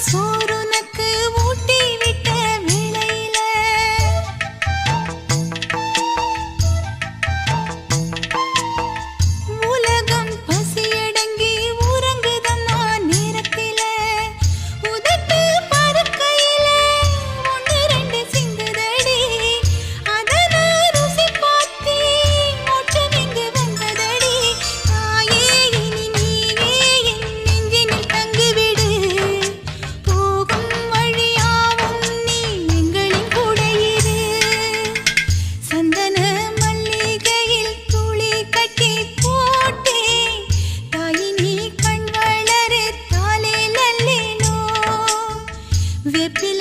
சோறுனக்கு ஊட்டி விட்ட வேளையில உலகம் பசியடங்கி உறங்குதம்மா நேரத்தில உதட்டு பருக்கையில ஒன்று ரெண்டு சிந்துதடி அதன ருசி பார்த்தி மோட்சம் இங்கு வந்ததடி தாயே இனி நீயே என் நெஞ்சினில் தங்கிவிடு போகும் வழியாவும் நீ எங்களின் கூட இரு சந்தன மல்லிகையில் துளி கட்டி போட்டே தாயி நீ கண் வளரு தாலே லல்லேலோ வெப்பில